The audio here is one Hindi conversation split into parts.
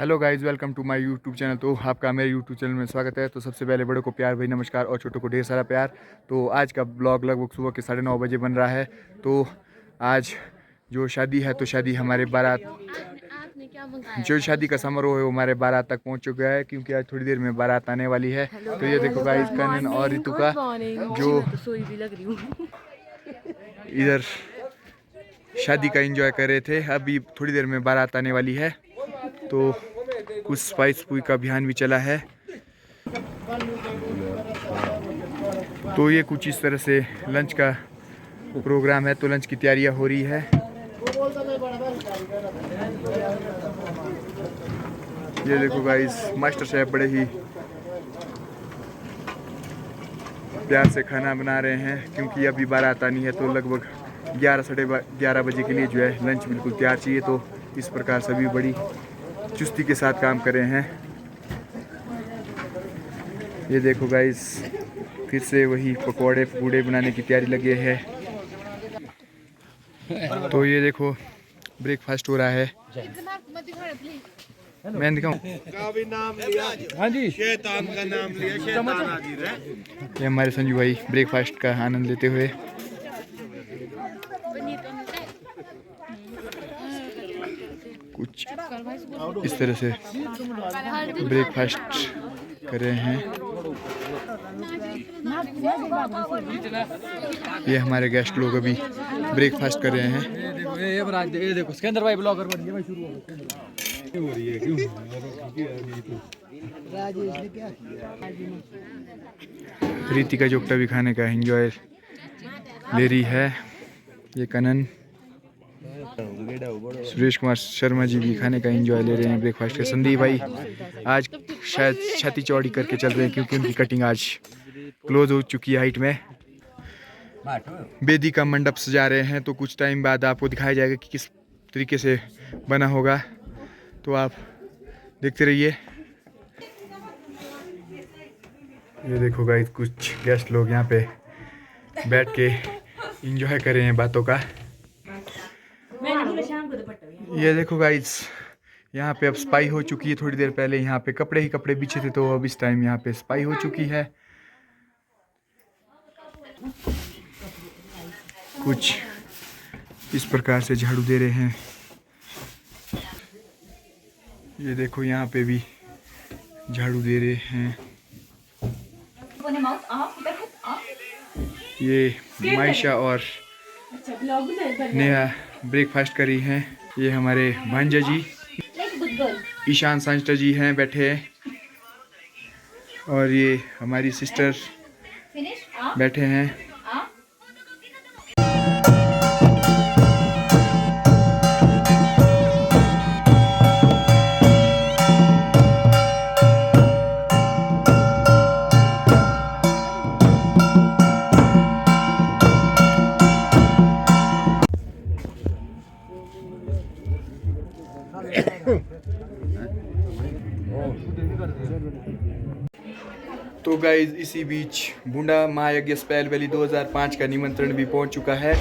Hello guys, welcome to my YouTube channel. तो आपका मेरे यूट्यूब चैनल में स्वागत है। तो सबसे पहले बड़ों को प्यार भाई नमस्कार और छोटों को ढेर सारा प्यार। तो आज का ब्लॉग लगभग सुबह के 9:30 बजे बन रहा है। तो आज जो शादी है तो शादी हमारे बारात जो शादी का समारोह है वो हमारे बारात तक पहुंच चुका है, क्योंकि आज थोड़ी देर में बारात आने वाली है। तो ये देखो गाइस, कनन और रितु का जो इधर शादी का एंजॉय कर रहे थे। अभी थोड़ी देर में बारात आने वाली है, तो कुछ स्पाइस पुई का अभियान भी चला है। तो ये कुछ इस तरह से लंच का प्रोग्राम है। तो लंच की तैयारियां हो रही है। ये देखो गाइस, मास्टर शेफ बड़े ही प्यार से खाना बना रहे हैं, क्योंकि अभी बारात आनी है। तो लगभग 11 11:30 बजे के लिए जो है लंच बिल्कुल तैयार चाहिए। तो इस प्रकार सभी बड़ी चुस्ती के साथ काम कर रहे हैं। ये देखो गाइस, फिर से वही पकौड़े पूड़े बनाने की तैयारी लगे है। तो ये देखो ब्रेकफास्ट हो रहा है। मैं दिखाऊं? हाँ जी, शैतान का नाम लिया, शैतान हाजिर है। ये हमारे संजू भाई ब्रेकफास्ट का आनंद लेते हुए कुछ इस तरह से ब्रेकफास्ट कर रहे हैं। ये हमारे गेस्ट लोग अभी ब्रेकफास्ट कर रहे हैं। ये देखो सिकंदर भाई ब्लॉगर बन गए भाई, शुरू हो रही है क्यों? राजेश ने क्या किया? रीतिका जोगटा भी खाने का एंजॉय ले रही है। ये कनन, सुरेश कुमार शर्मा जी भी खाने का एंजॉय ले रहे हैं ब्रेकफास्ट के। संदीप भाई आज शायद छाती चौड़ी करके चल रहे हैं, क्योंकि उनकी कटिंग आज क्लोज हो चुकी है हाइट में। बेदी का मंडप सजा रहे हैं, तो कुछ टाइम बाद आपको दिखाया जाएगा कि किस तरीके से बना होगा। तो आप देखते रहिए। ये देखो गाइस, कुछ गेस्ट लोग यहाँ पे बैठ के एंजॉय कर रहे हैं बातों का। ये देखो गाइस, यहाँ पे अब सफाई हो चुकी है। थोड़ी देर पहले यहाँ पे कपड़े ही कपड़े बिछे थे, तो अब इस टाइम यहाँ पे सफाई हो चुकी है। कुछ इस प्रकार से झाड़ू दे रहे हैं। ये देखो यहाँ पे भी झाड़ू दे रहे हैं। ये मायशा और नेहा ब्रेकफास्ट करी हैं। ये हमारे भांजा जी ईशान सांस्टा जी हैं बैठे हैं, और ये हमारी सिस्टर बैठे हैं। तो गाइज, इसी बीच बूंडा महायज्ञ स्पैल वैली 2005 का निमंत्रण भी पहुंच चुका है।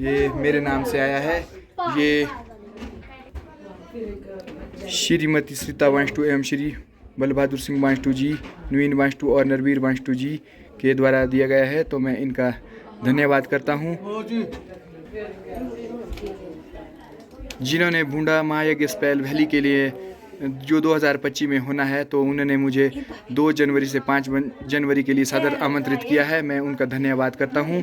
ये मेरे नाम से आया है। ये श्रीमती श्रीता वांष्टू एवं श्री बलबहादुर सिंह वांष्टू जी, नवीन वांष्टू और नरवीर वांष्टू जी के द्वारा दिया गया है। तो मैं इनका धन्यवाद करता हूँ, जिन्होंने बूंडा महायज्ञ स्पैल वैली के लिए जो 2025 में होना है, तो उन्होंने मुझे 2 जनवरी से 5 जनवरी के लिए सादर आमंत्रित किया है। मैं उनका धन्यवाद करता हूँ।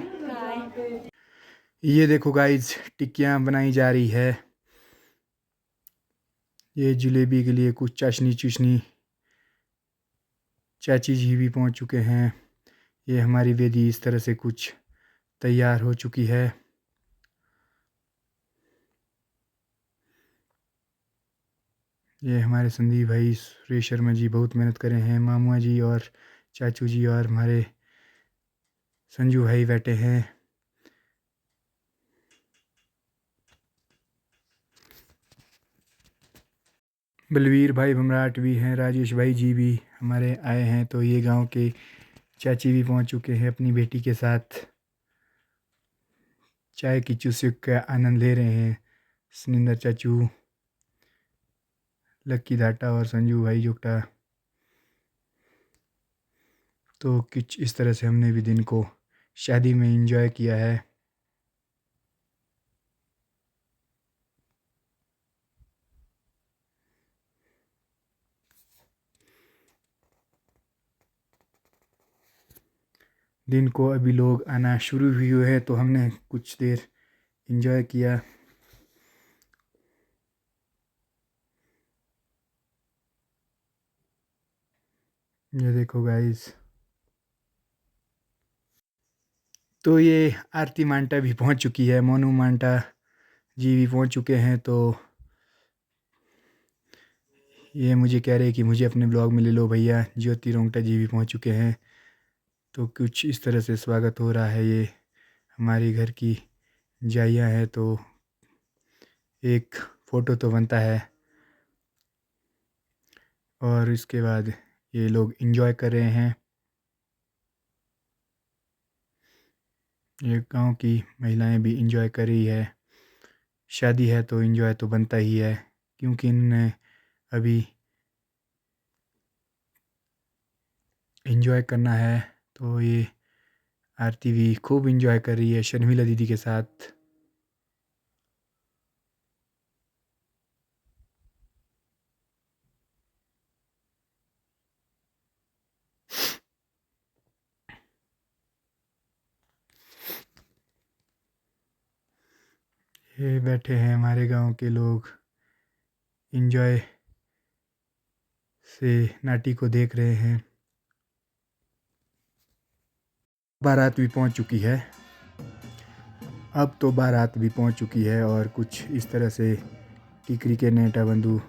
ये देखो गाइज, टिक्कियाँ बनाई जा रही है। ये जलेबी के लिए कुछ चाशनी चुशनी चाची जी भी पहुँच चुके हैं। ये हमारी वेदी इस तरह से कुछ तैयार हो चुकी है। ये हमारे संदीप भाई सुरेश शर्मा जी बहुत मेहनत कर रहे हैं। मामुआ जी और चाचू जी और हमारे संजू भाई बैठे हैं। बलवीर भाई भमराट भी हैं। राजेश भाई जी भी हमारे आए हैं। तो ये गांव के चाची भी पहुंच चुके हैं अपनी बेटी के साथ। चाय की चुस्क का आनंद ले रहे हैं। सुनिंदर चाचू, लक्की डाटा और संजू भाई जुगटा। तो कुछ इस तरह से हमने भी दिन को शादी में एंजॉय किया है। दिन को अभी लोग आना शुरू भी हुए हैं, तो हमने कुछ देर एंजॉय किया। ये देखो गाइस, तो ये आरती मांटा भी पहुंच चुकी है, मोनू मांटा जी भी पहुंच चुके हैं। तो ये मुझे कह रहे हैं कि मुझे अपने ब्लॉग में ले लो भैया। ज्योति रोंगटा जी भी पहुंच चुके हैं। तो कुछ इस तरह से स्वागत हो रहा है। ये हमारे घर की जाइयाँ है, तो एक फ़ोटो तो बनता है। और इसके बाद ये लोग एंजॉय कर रहे हैं। ये गांव की महिलाएं भी एंजॉय कर रही है। शादी है तो एंजॉय तो बनता ही है, क्योंकि इन्होंने अभी एंजॉय करना है। तो ये आरती भी खूब एंजॉय कर रही है शर्मिला दीदी के साथ। ये बैठे हैं हमारे गांव के लोग, एंजॉय से नाटी को देख रहे हैं। बारात भी पहुंच चुकी है। अब तो बारात भी पहुंच चुकी है और कुछ इस तरह से टिकरी के नेटा बंधु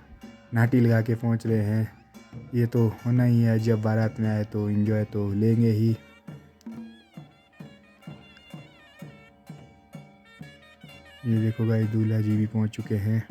नाटी लगा के पहुंच रहे हैं। ये तो होना ही है, जब बारात में आए तो एंजॉय तो लेंगे ही। ये देखो भाई, दूल्हा जी भी पहुंच चुके हैं।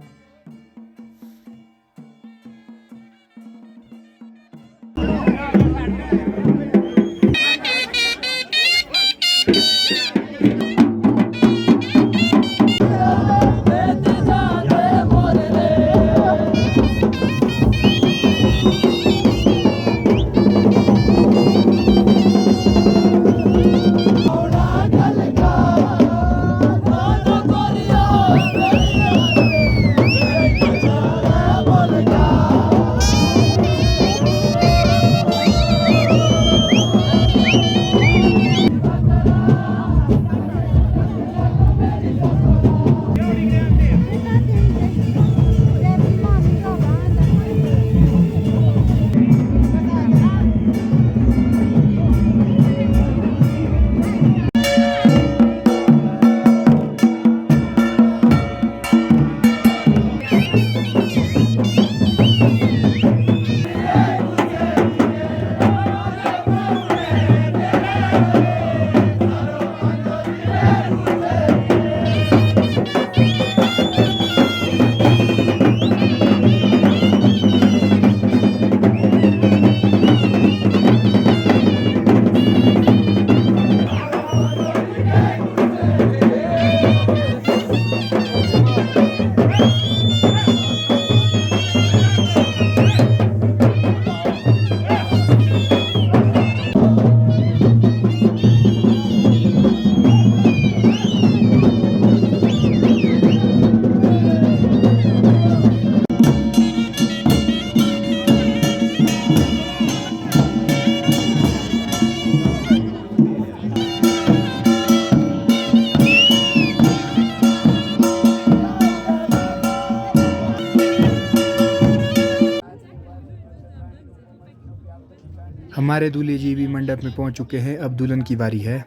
हमारे दूल्हे जी भी मंडप में पहुंच चुके हैं। अब दुल्हन की बारी है।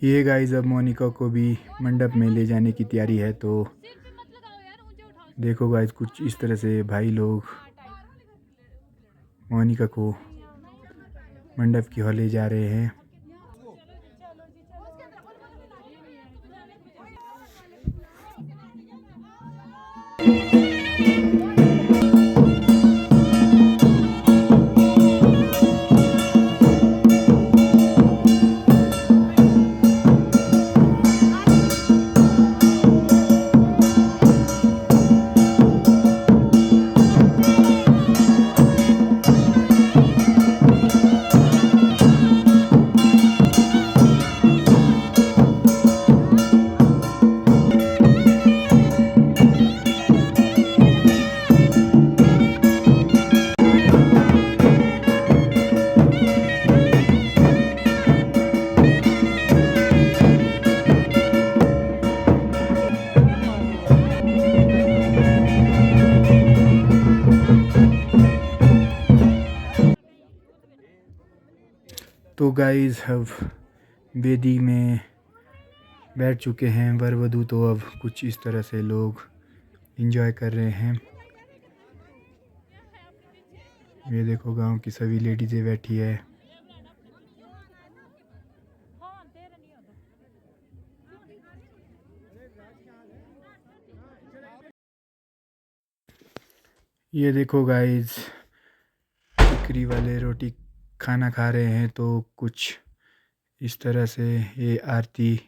ये गाइस, अब मोनिका को भी मंडप में ले जाने की तैयारी है। तो देखो गाइस, कुछ इस तरह से भाई लोग मोनिका को मंडप की ओर ले जा रहे हैं। तो गाइस अब वेदी में बैठ चुके हैं वर वधू, तो अब कुछ इस तरह से लोग एंजॉय कर रहे हैं। ये देखो गांव की सभी लेडीजें बैठी है। ये देखो गाइस टिकरी वाले रोटी खाना खा रहे हैं, तो कुछ इस तरह से ये आरती,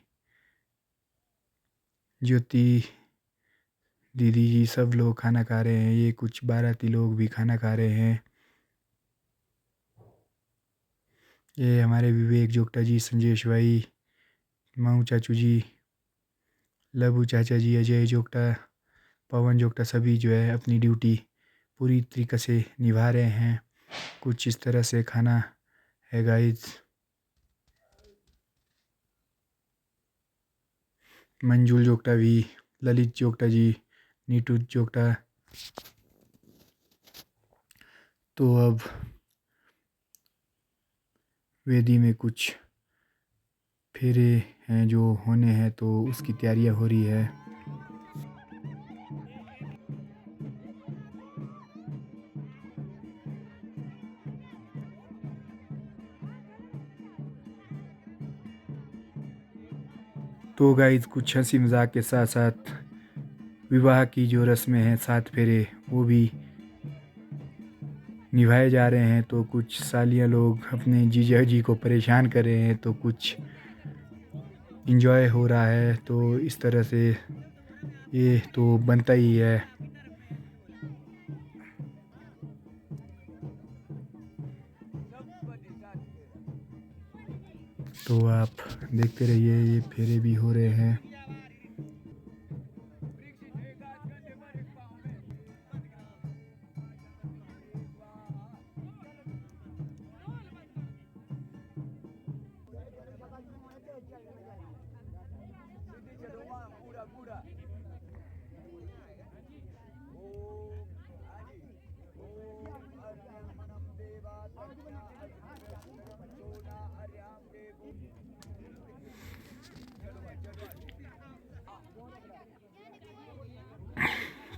ज्योति दीदी जी सब लोग खाना खा रहे हैं। ये कुछ बाराती लोग भी खाना खा रहे हैं। ये हमारे विवेक जोगटा जी, संजेश भाई, माऊ चाचू जी, लबू चाचा जी, अजय जोगटा, पवन जोगटा सभी जो है अपनी ड्यूटी पूरी तरीके से निभा रहे हैं। कुछ इस तरह से खाना है गाइस। मंजुल जोगटा भी, ललित जोगटा जी, नीटू जोगटा। तो अब वेदी में कुछ फेरे हैं जो होने हैं, तो उसकी तैयारियां हो रही है। तो गाइस कुछ हंसी मजाक के साथ साथ विवाह की जो रस्में हैं, 7 फेरे, वो भी निभाए जा रहे हैं। तो कुछ सालियाँ लोग अपने जीजा जी को परेशान कर रहे हैं, तो कुछ इंजॉय हो रहा है। तो इस तरह से ये तो बनता ही है। तो आप देखते रहिए, ये फेरे भी हो रहे हैं।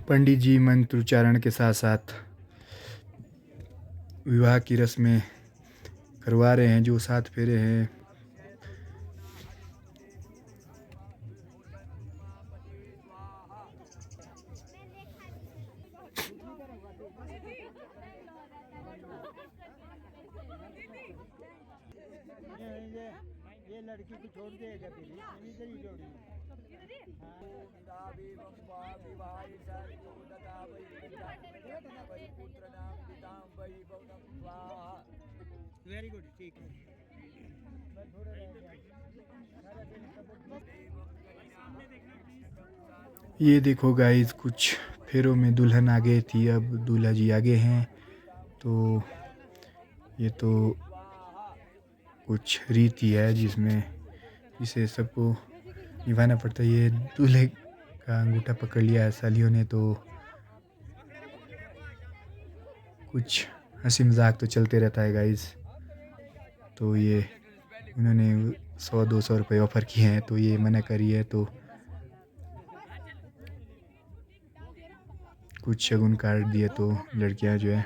पंडित जी मंत्र उच्चारण के साथ साथ विवाह की रस्में करवा रहे हैं, जो 7 फेरे हैं। ये लड़की को छोड़ देगा फिर इधर ही छोड़ेगी। वेरी गुड, ठीक है। ये देखो गाइस कुछ फेरों में दुल्हन आगे थी, अब दूल्हा जी आगे हैं। तो ये तो कुछ रीति है जिसमें इसे सबको निभाना पड़ता है। ये दूल्हे का अंगूठा पकड़ लिया है सालियों ने, तो कुछ हंसी मजाक तो चलते रहता है गाइस। तो ये उन्होंने 100-200 रुपये ऑफ़र किए हैं, तो ये मना करी है। तो कुछ शगुन काट दिए, तो लड़कियां जो है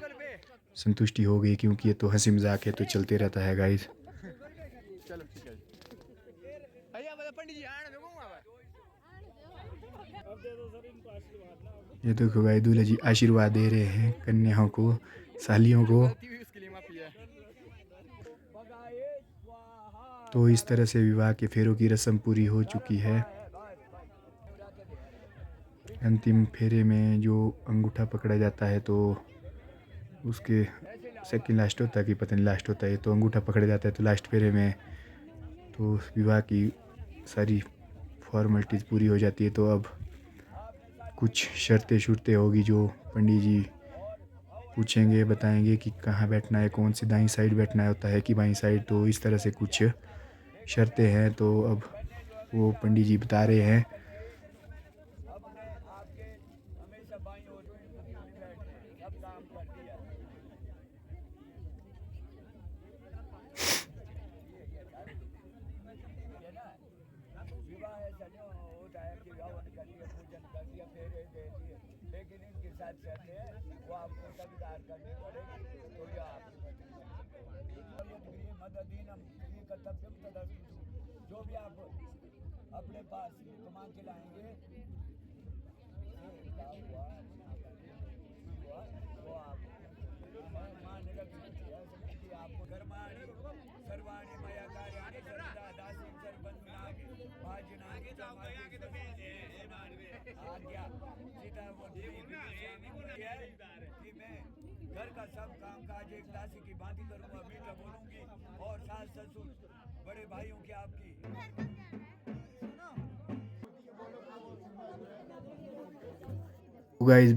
संतुष्टि हो गई, क्योंकि ये तो हंसी मजाक है, तो चलते रहता है गाइस। ये देखो भाई दूल्हा जी आशीर्वाद दे रहे हैं कन्याओं को, सालियों को। तो इस तरह से विवाह के फेरों की रस्म पूरी हो चुकी है। अंतिम फेरे में जो अंगूठा पकड़ा जाता है, तो उसके सेकंड लास्ट होता है कि पता नहीं लास्ट होता है, तो अंगूठा पकड़ा जाता है तो लास्ट फेरे में तो विवाह की सारी फॉर्मेलिटीज़ पूरी हो जाती है। तो अब कुछ शर्तें होगी जो पंडित जी पूछेंगे, बताएंगे कि कहाँ बैठना है, कौन सी दाईं साइड बैठना होता है कि बाईं साइड। तो इस तरह से कुछ शर्तें हैं, तो अब वो पंडित जी बता रहे हैं। साथ रहते हैं वो आपको तकदार करनी पड़ेगी। तो यह आपकी मददीनम ये कर्तव्यम तदस्तु, जो भी आप अपने पास कमा के लाएंगे वो आप मान रखिए आपको कर्माणि सर्वाणि मया कार्याणि सर्वदा दासीं सर्वबंधनागे भाजनागे आज्ञा सीता वो है कि मैं घर का सब काम काज एक दासी की भांति करूंगा, मीठा बोलूंगी और सास ससुर बड़े भाइयों की आपकी। तो गाइस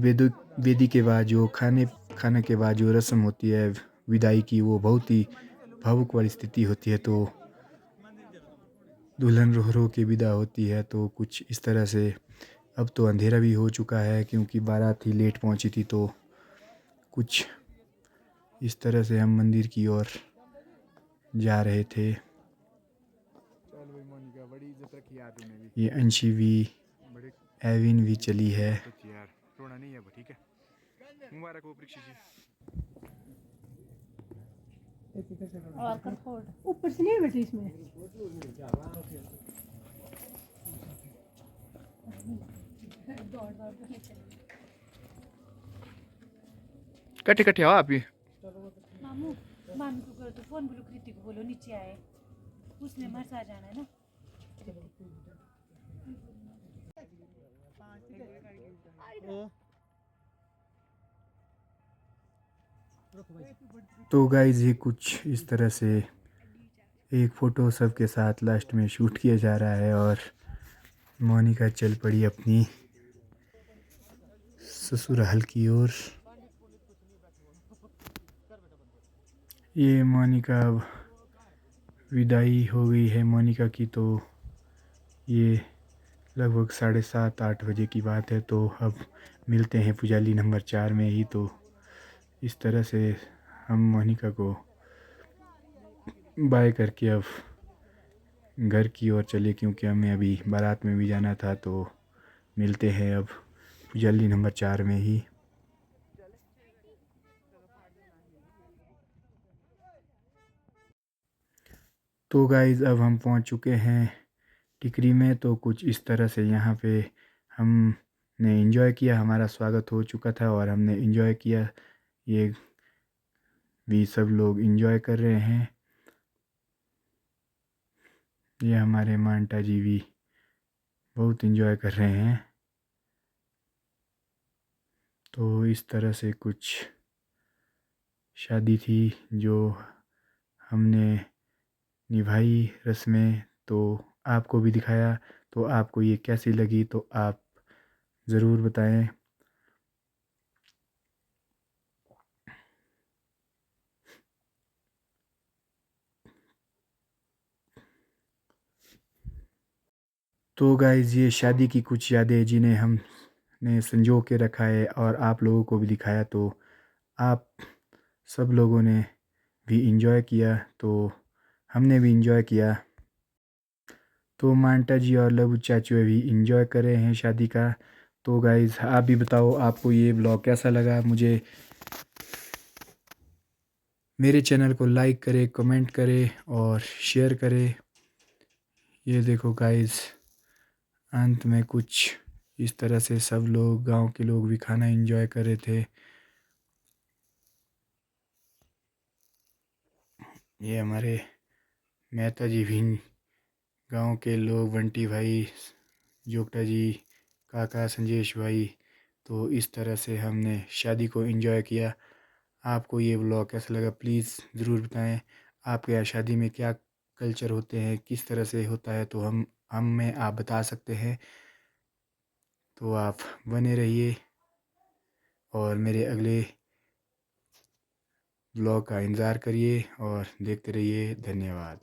वेदी के बाद जो खाने के बाद जो रस्म होती है विदाई की, वो बहुत ही भावुक वाली स्थिति होती है। तो दुल्हन रो रो के विदा होती है। तो कुछ इस तरह से, अब तो अंधेरा भी हो चुका है क्योंकि बारात ही लेट पहुंची थी। तो कुछ इस तरह से हम मंदिर की ओर जा रहे थे। ये अंशी भी, एविन भी चली है। रोना नहीं है वो, ठीक है। मुबारक हो परीक्षा जी। और कर फोल्ड ऊपर से नहीं बैठी इसमें। कट्ठे कट्ठे आओ आप भी। मामू मामी को करो तो फोन बोलो, कृति को बोलो नीचे आए, उसने मरसा जाना है ना। तो गाइज ये कुछ इस तरह से एक फ़ोटो सबके साथ लास्ट में शूट किया जा रहा है और मोनिका चल पड़ी अपनी ससुराल की ओर। ये मोनिका, अब विदाई हो गई है मोनिका की। तो ये लगभग 7:30-8 बजे की बात है। तो अब मिलते हैं पुजाली नंबर 4 में ही। तो इस तरह से हम मोनिका को बाय करके अब घर की ओर चले, क्योंकि हमें अभी बारात में भी जाना था। तो मिलते हैं अब पुजाली नंबर 4 में ही। तो गाइज़ अब हम पहुंच चुके हैं टिकरी में। तो कुछ इस तरह से यहाँ पे हमने एंजॉय किया, हमारा स्वागत हो चुका था और हमने एंजॉय किया। ये भी सब लोग एंजॉय कर रहे हैं। ये हमारे मांटा जी भी बहुत एंजॉय कर रहे हैं। तो इस तरह से कुछ शादी थी जो हमने निभाई रस्में, तो आपको भी दिखाया। तो आपको ये कैसी लगी तो आप ज़रूर बताएं। तो गाइज़ ये शादी की कुछ यादें जिन्हें हमने संजो के रखा है और आप लोगों को भी दिखाया। तो आप सब लोगों ने भी इंजॉय किया, तो हमने भी इंजॉय किया। तो मांटा जी और लबू चाचू भी इंजॉय कर रहे हैं शादी का। तो गाइज़ आप भी बताओ आपको ये ब्लॉग कैसा लगा। मुझे मेरे चैनल को लाइक करें, कमेंट करें और शेयर करें। ये देखो गाइज़, अंत में कुछ इस तरह से सब लोग, गांव के लोग भी खाना एंजॉय कर रहे थे। ये हमारे मेहता जी भी, गांव के लोग, बंटी भाई, जोगटा जी, काका, संजेश भाई। तो इस तरह से हमने शादी को एंजॉय किया। आपको ये ब्लॉग कैसा लगा प्लीज़ ज़रूर बताएं। आपके यहाँ शादी में क्या कल्चर होते हैं, किस तरह से होता है, तो हम में आप बता सकते हैं। तो आप बने रहिए और मेरे अगले ब्लॉग का इंतज़ार करिए और देखते रहिए। धन्यवाद।